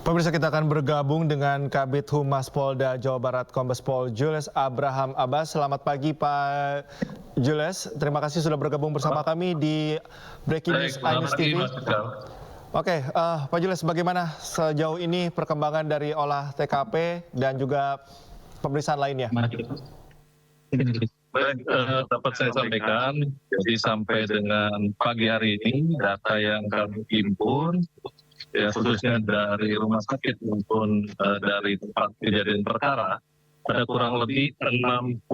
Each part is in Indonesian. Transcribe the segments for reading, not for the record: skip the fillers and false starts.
Pemirsa, kita akan bergabung dengan Kabid Humas Polda Jawa Barat Kombes Pol Julius Abraham Abbas. Selamat pagi Pak Julius, terima kasih sudah bergabung bersama kami di Breaking News iNews TV. Oke, Pak Julius, bagaimana sejauh ini perkembangan dari olah TKP dan juga pemeriksaan lainnya? Baik, dapat saya sampaikan, jadi sampai dengan pagi hari ini data yang kami himpun, ya khususnya dari rumah sakit maupun dari tempat kejadian perkara, ada kurang lebih 64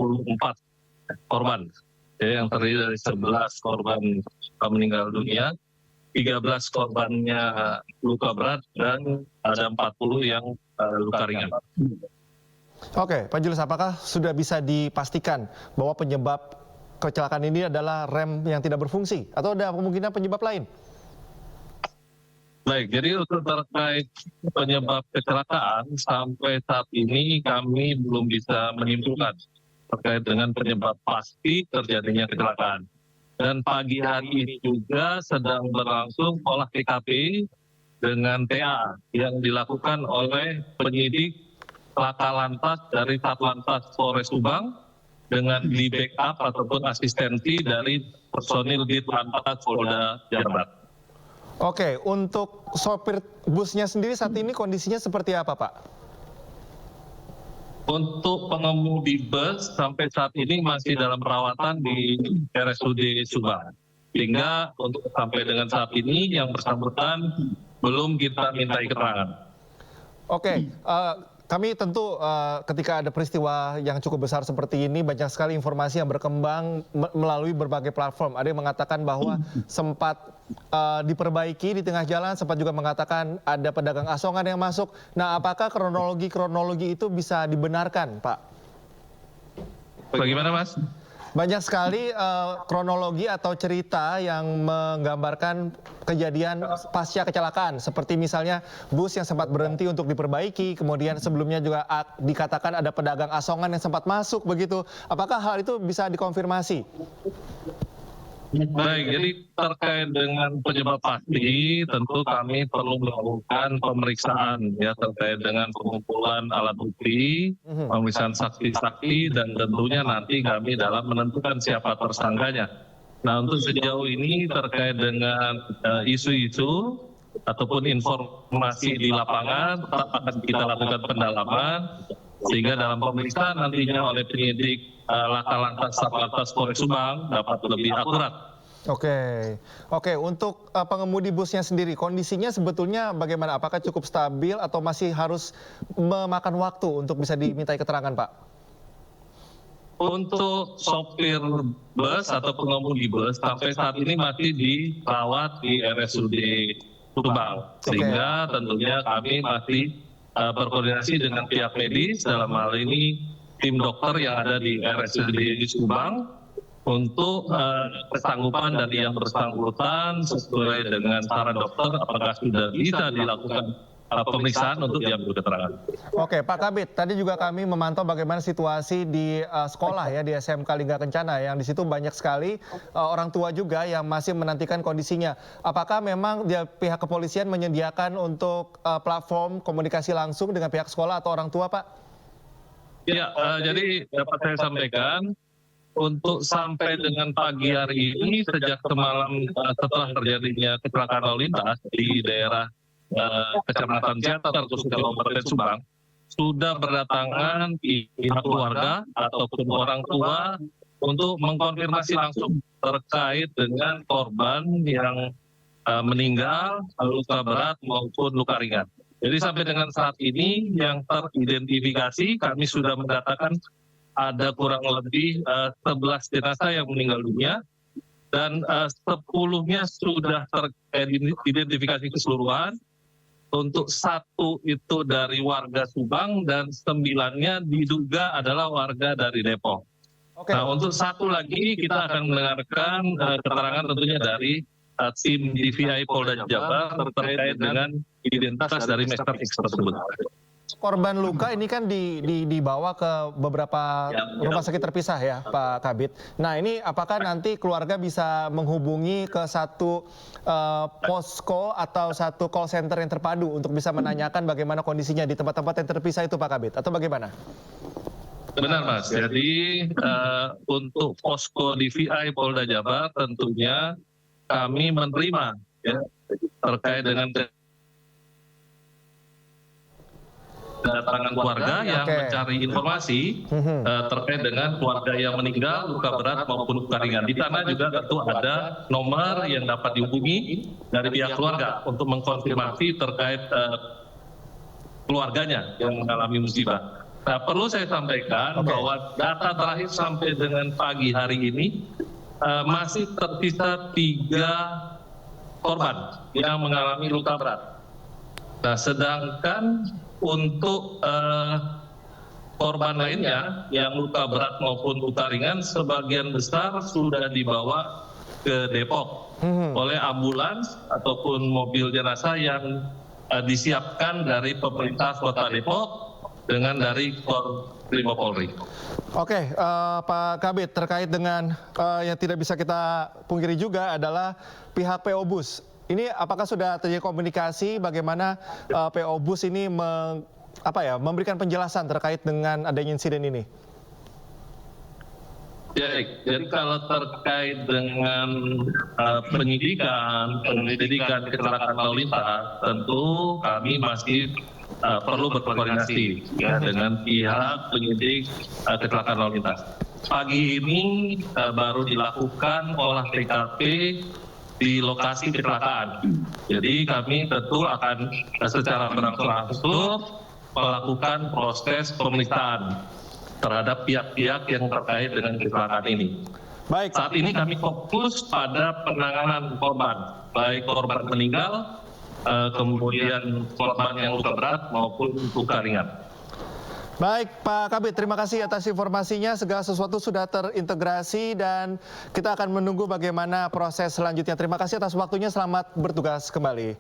korban, ya, yang terdiri dari 11 korban meninggal dunia, 13 korbannya luka berat, dan ada 40 yang luka ringan. Oke, Pak Julius, apakah sudah bisa dipastikan bahwa penyebab kecelakaan ini adalah rem yang tidak berfungsi atau ada kemungkinan penyebab lain? Baik, jadi untuk terkait penyebab kecelakaan sampai saat ini kami belum bisa menyimpulkan terkait dengan penyebab pasti terjadinya kecelakaan. Dan pagi hari ini juga sedang berlangsung olah TKP dengan TA yang dilakukan oleh penyidik Laka Lantas dari Satlantas Polres Subang dengan di backup ataupun asistensi dari personil di Lantas Polda Jawa Barat. Oke, untuk sopir busnya sendiri saat ini kondisinya seperti apa, Pak? Untuk pengemudi bus sampai saat ini masih dalam perawatan di RSUD Subang. Sehingga untuk sampai dengan saat ini yang bersangkutan belum kita mintai keterangan. Oke, kami tentu ketika ada peristiwa yang cukup besar seperti ini banyak sekali informasi yang berkembang melalui berbagai platform. Ada yang mengatakan bahwa sempat diperbaiki di tengah jalan, sempat juga mengatakan ada pedagang asongan yang masuk. Nah, apakah kronologi itu bisa dibenarkan, Pak? Bagaimana, Mas? Banyak sekali kronologi atau cerita yang menggambarkan kejadian pasca kecelakaan. Seperti misalnya bus yang sempat berhenti untuk diperbaiki, kemudian sebelumnya juga dikatakan ada pedagang asongan yang sempat masuk begitu. Apakah hal itu bisa dikonfirmasi? Baik, jadi terkait dengan penyebab pasti, tentu kami perlu melakukan pemeriksaan ya terkait dengan pengumpulan alat bukti, pemeriksaan saksi-saksi, dan tentunya nanti kami dalam menentukan siapa tersangkanya. Nah, untuk sejauh ini terkait dengan isu-isu ataupun informasi di lapangan tetap akan kita lakukan pendalaman sehingga dalam pemeriksaan nantinya oleh penyidik Laka Lantas Satlantas Polres Subang dapat lebih akurat. Oke. Untuk pengemudi busnya sendiri, kondisinya sebetulnya bagaimana? Apakah cukup stabil atau masih harus memakan waktu untuk bisa dimintai keterangan, Pak? Untuk sopir bus atau pengemudi bus sampai saat ini masih dirawat di RSUD Subang, sehingga tentunya kami masih berkoordinasi dengan pihak medis, dalam hal ini tim dokter yang ada di RSUD Subang untuk kesanggupan dari yang bersangkutan sesuai dengan saran dokter apakah sudah bisa dilakukan pemeriksaan untuk diambil keterangan. Oke, Pak Kabid, tadi juga kami memantau bagaimana situasi di sekolah ya di SMK Lingga Kencana yang di situ banyak sekali orang tua juga yang masih menantikan kondisinya. Apakah memang pihak kepolisian menyediakan untuk platform komunikasi langsung dengan pihak sekolah atau orang tua, Pak? Ya, jadi dapat saya sampaikan untuk sampai dengan pagi hari ini sejak semalam setelah terjadinya kecelakaan lalu lintas di daerah Kecamatan Ciater khususnya Kabupaten Subang sudah berdatangan pihak keluarga ataupun orang tua untuk mengkonfirmasi langsung terkait dengan korban yang meninggal, luka berat maupun luka ringan. Jadi sampai dengan saat ini yang teridentifikasi kami sudah mendatakan ada kurang lebih 11 jenazah yang meninggal dunia dan 10-nya sudah teridentifikasi keseluruhan. Untuk 1 itu dari warga Subang dan 9-nya diduga adalah warga dari Depok. Nah, untuk 1 lagi kita akan mendengarkan keterangan tentunya dari tim DVI Polda Jabar terkait dengan identitas dari Mr. X tersebut. korban luka ini kan dibawa ke beberapa rumah sakit terpisah ya, Pak Kabid. Nah, ini apakah nanti keluarga bisa menghubungi ke satu posko atau satu call center yang terpadu untuk bisa menanyakan bagaimana kondisinya di tempat-tempat yang terpisah itu, Pak Kabid, atau bagaimana? Benar, Mas. Jadi untuk posko DVI Polda Jabar tentunya kami menerima ya, terkait dengan kedatangan keluarga yang mencari informasi terkait dengan keluarga yang meninggal, luka berat maupun luka ringan. Di sana juga tentu ada nomor yang dapat dihubungi dari pihak keluarga untuk mengkonfirmasi terkait keluarganya yang mengalami musibah. Nah, perlu saya sampaikan bahwa data terakhir sampai dengan pagi hari ini masih tersisa 3 korban yang mengalami luka berat. Nah, sedangkan untuk korban lainnya yang luka berat maupun luka ringan sebagian besar sudah dibawa ke Depok oleh ambulans ataupun mobil jenazah yang disiapkan dari pemerintah Kota Depok dengan dari Korps Polri. Oke, Pak Kabid, terkait dengan yang tidak bisa kita pungkiri juga adalah pihak PO Bus. Ini apakah sudah terjadi komunikasi bagaimana PO Bus ini memberikan penjelasan terkait dengan adanya insiden ini? Jadi kalau terkait dengan penyelidikan kecelakaan lalu lintas, tentu kami masih perlu berkoordinasi ya, dengan pihak penyidik kecelakaan lalu lintas. Pagi ini baru dilakukan olah TKP di lokasi kecelakaan. Jadi kami tentu akan secara berangsur-angsur melakukan proses pemeriksaan terhadap pihak-pihak yang terkait dengan kecelakaan ini. Baik. Saat ini kami fokus pada penanganan korban, baik korban meninggal, kemudian korban yang luka berat maupun luka ringan. Baik, Pak Kabid, terima kasih atas informasinya. Segala sesuatu sudah terintegrasi dan kita akan menunggu bagaimana proses selanjutnya. Terima kasih atas waktunya, selamat bertugas kembali.